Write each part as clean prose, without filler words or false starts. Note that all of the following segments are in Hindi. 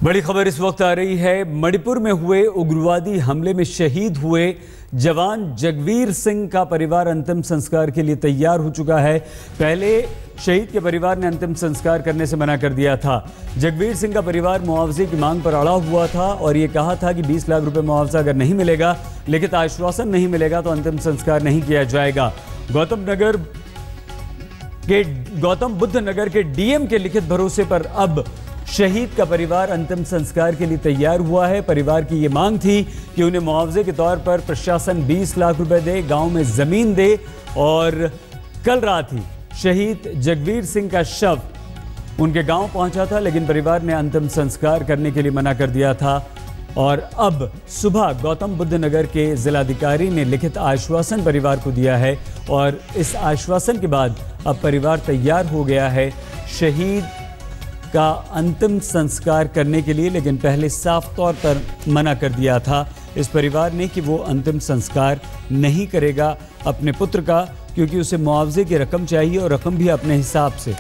बड़ी खबर इस वक्त आ रही है। मणिपुर में हुए उग्रवादी हमले में शहीद हुए जवान जगवीर सिंह का परिवार अंतिम संस्कार के लिए तैयार हो चुका है। पहले शहीद के परिवार ने अंतिम संस्कार करने से मना कर दिया था। जगवीर सिंह का परिवार मुआवजे की मांग पर अड़ा हुआ था और ये कहा था कि 20 लाख रुपए मुआवजा अगर नहीं मिलेगा, लिखित आश्वासन नहीं मिलेगा तो अंतिम संस्कार नहीं किया जाएगा। गौतम बुद्ध नगर के डीएम के लिखित भरोसे पर अब शहीद का परिवार अंतिम संस्कार के लिए तैयार हुआ है। परिवार की ये मांग थी कि उन्हें मुआवजे के तौर पर प्रशासन 20 लाख रुपए दे, गांव में जमीन दे। और कल रात ही शहीद जगवीर सिंह का शव उनके गांव पहुंचा था, लेकिन परिवार ने अंतिम संस्कार करने के लिए मना कर दिया था। और अब सुबह गौतम बुद्ध नगर के जिलाधिकारी ने लिखित आश्वासन परिवार को दिया है और इस आश्वासन के बाद अब परिवार तैयार हो गया है शहीद का अंतिम संस्कार करने के लिए। लेकिन पहले साफ तौर पर मना कर दिया था इस परिवार ने कि वो अंतिम संस्कार नहीं करेगा अपने पुत्र का, क्योंकि उसे मुआवजे की रकम चाहिए और रकम भी अपने हिसाब से।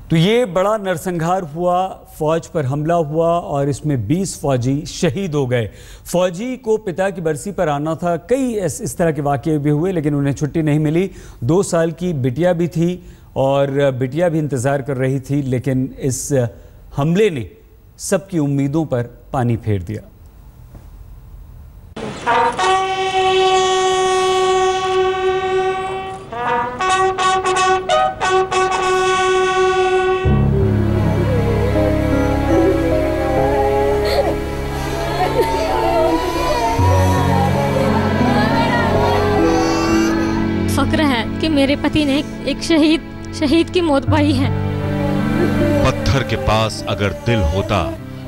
तो ये बड़ा नरसंहार हुआ, फौज पर हमला हुआ और इसमें 20 फौजी शहीद हो गए। फौजी को पिता की बरसी पर आना था। कई इस तरह के वाकये भी हुए, लेकिन उन्हें छुट्टी नहीं मिली। 2 साल की बिटिया भी थी और बिटिया भी इंतज़ार कर रही थी, लेकिन इस हमले ने सबकी उम्मीदों पर पानी फेर दिया। फक्र है कि मेरे पति ने एक शहीद की मौत पाई है। पत्थर के पास अगर दिल होता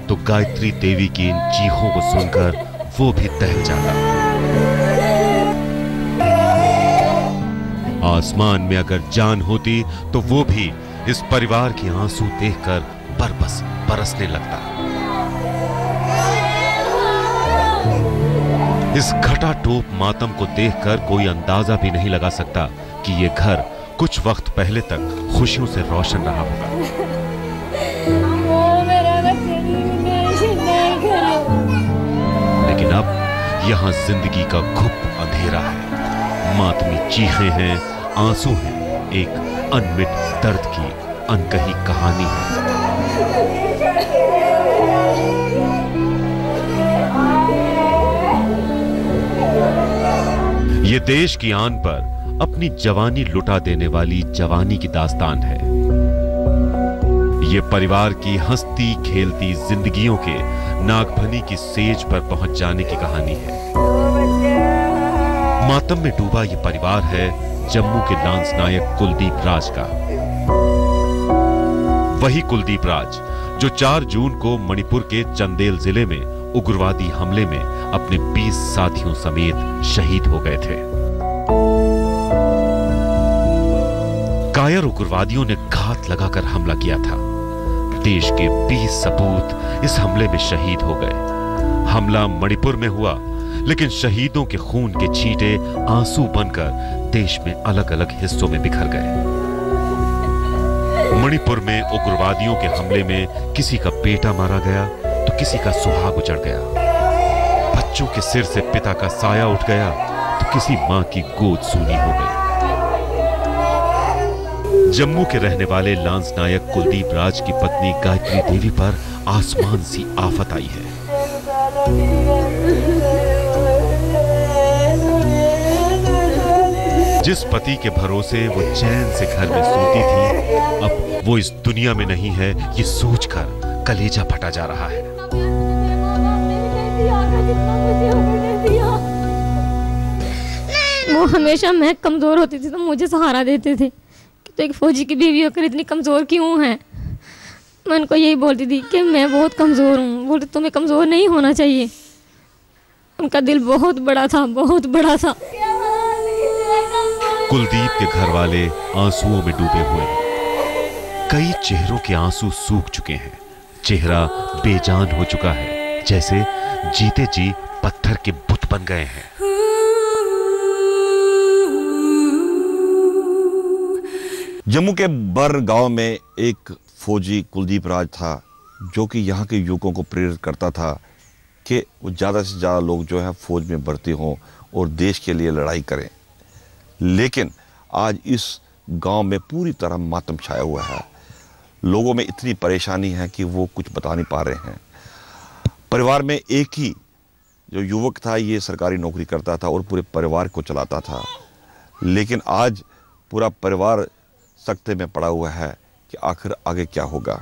तो गायत्री देवी की इन चीखों को सुनकर वो भी दहल जाता। आसमान में अगर जान होती तो वो भी इस परिवार के आंसू देखकर बरसने लगता। इस घटाटोप मातम को देखकर कोई अंदाजा भी नहीं लगा सकता कि ये घर कुछ वक्त पहले तक खुशियों से रोशन रहा होगा। लेकिन अब यहाँ जिंदगी का घुप अंधेरा है। मातमी चीखें हैं, आंसू हैं, एक अनमिट दर्द की अनकही कहानी है। ये देश की आन पर अपनी जवानी लुटा देने वाली जवानी की दास्तान है। ये परिवार की हंसती खेलती जिंदगियों के नागफनी की सेज पर पहुंच जाने की कहानी है। मातम में डूबा ये परिवार है जम्मू के लांस नायक कुलदीप राज का। वही कुलदीप राज जो 4 जून को मणिपुर के चंदेल जिले में उग्रवादी हमले में अपने 20 साथियों समेत शहीद हो गए थे। कायर उग्रवादियों ने घात लगाकर हमला किया था। देश के 20 सपूत इस हमले में शहीद हो गए। हमला मणिपुर में हुआ, लेकिन शहीदों के खून के छींटे आंसू बनकर देश में अलग अलग हिस्सों में बिखर गए। मणिपुर में उग्रवादियों के हमले में किसी का बेटा मारा गया तो किसी का सुहाग उजड़ गया। बच्चों के सिर से पिता का साया उठ गया तो किसी मां की गोद सूनी हो गई। जम्मू के रहने वाले लांस नायक कुलदीप राज की पत्नी गायत्री देवी पर आसमान सी आफत आई है। जिस पति के भरोसे वो चैन से घर में सोती थी, अब वो इस दुनिया में नहीं है, ये सोचकर कलेजा फटा जा रहा है। वो हमेशा मैं कमजोर होती थी तो मुझे सहारा देते थे कि तो एक फौजी की बीवी होकर इतनी कमजोर क्यों है। मैं उनको यही बोलती थी कि मैं बहुत कमजोर हूँ। बोलते तुम्हें कमजोर नहीं होना चाहिए। उनका दिल बहुत बड़ा था, बहुत बड़ा था। कुलदीप के घर वाले आंसुओं में डूबे हुए हैं। कई चेहरों के आंसू सूख चुके हैं। चेहरा बेजान हो चुका है, जैसे जीते जी पत्थर के बुत बन गए हैं। जम्मू के बर गांव में एक फौजी कुलदीप राज था जो कि यहाँ के युवकों को प्रेरित करता था कि वो ज़्यादा से ज़्यादा लोग जो है फौज में भर्ती हों और देश के लिए लड़ाई करें। लेकिन आज इस गांव में पूरी तरह मातम छाया हुआ है। लोगों में इतनी परेशानी है कि वो कुछ बता नहीं पा रहे हैं। परिवार में एक ही जो युवक था ये सरकारी नौकरी करता था और पूरे परिवार को चलाता था, लेकिन आज पूरा परिवार सकते में पड़ा हुआ है कि आखिर आगे क्या होगा।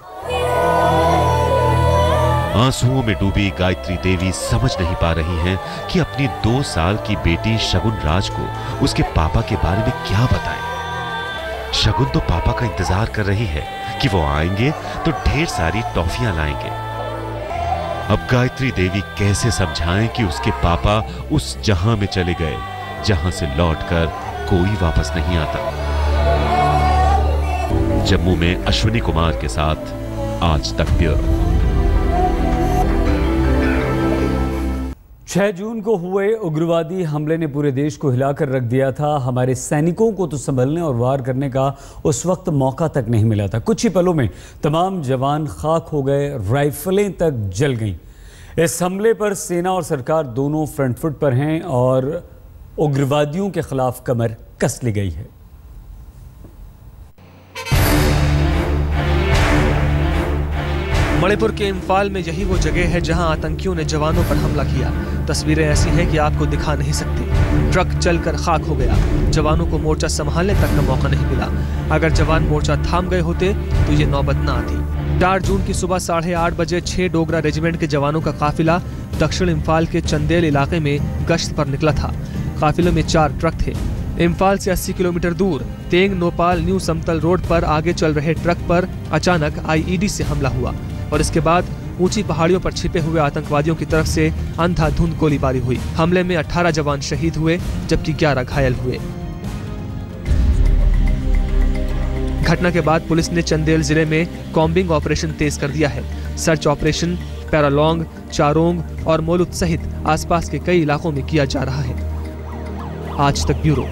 आंसुओं में डूबी गायत्री देवी समझ नहीं पा रही हैं कि अपनी 2 साल की बेटी शगुन राज को उसके पापा के बारे में क्या बताएं। शगुन तो पापा का इंतजार कर रही है कि वो आएंगे तो ढेर सारी टॉफियां लाएंगे। अब गायत्री देवी कैसे समझाएं कि उसके पापा उस जहां में चले गए जहां से लौटकर कोई वापस नहीं आता। जम्मू में अश्विनी कुमार के साथ आज तक ब्यूरो। 6 जून को हुए उग्रवादी हमले ने पूरे देश को हिलाकर रख दिया था। हमारे सैनिकों को तो संभलने और वार करने का उस वक्त मौका तक नहीं मिला था। कुछ ही पलों में तमाम जवान खाक हो गए, राइफलें तक जल गईं। इस हमले पर सेना और सरकार दोनों फ्रंट फुट पर हैं और उग्रवादियों के खिलाफ कमर कस ली गई है। मणिपुर के इम्फाल में यही वो जगह है जहां आतंकियों ने जवानों पर हमला किया। तस्वीरें ऐसी हैं कि आपको दिखा नहीं सकती। ट्रक जलकर खाक हो गया। जवानों को मोर्चा संभालने तक का मौका नहीं मिला। अगर जवान मोर्चा थाम गए होते तो ये नौबत न आती। 4 जून की सुबह 8:30 बजे 6 डोगरा रेजिमेंट के जवानों का काफिला दक्षिण इम्फाल के चंदेल इलाके में गश्त पर निकला था। काफिले में 4 ट्रक थे। इम्फाल से 80 किलोमीटर दूर तेंग नोपाल न्यू समतल रोड पर आगे चल रहे ट्रक पर अचानक IED से हमला हुआ और इसके बाद ऊंची पहाड़ियों पर छिपे हुए आतंकवादियों की तरफ से अंधाधुंध गोलीबारी हुई। हमले में 18 जवान शहीद हुए जबकि 11 घायल हुए। घटना के बाद पुलिस ने चंदेल जिले में कॉम्बिंग ऑपरेशन तेज कर दिया है। सर्च ऑपरेशन पैरालोंग, चारोंग और मोलुत सहित आसपास के कई इलाकों में किया जा रहा है। आज तक ब्यूरो।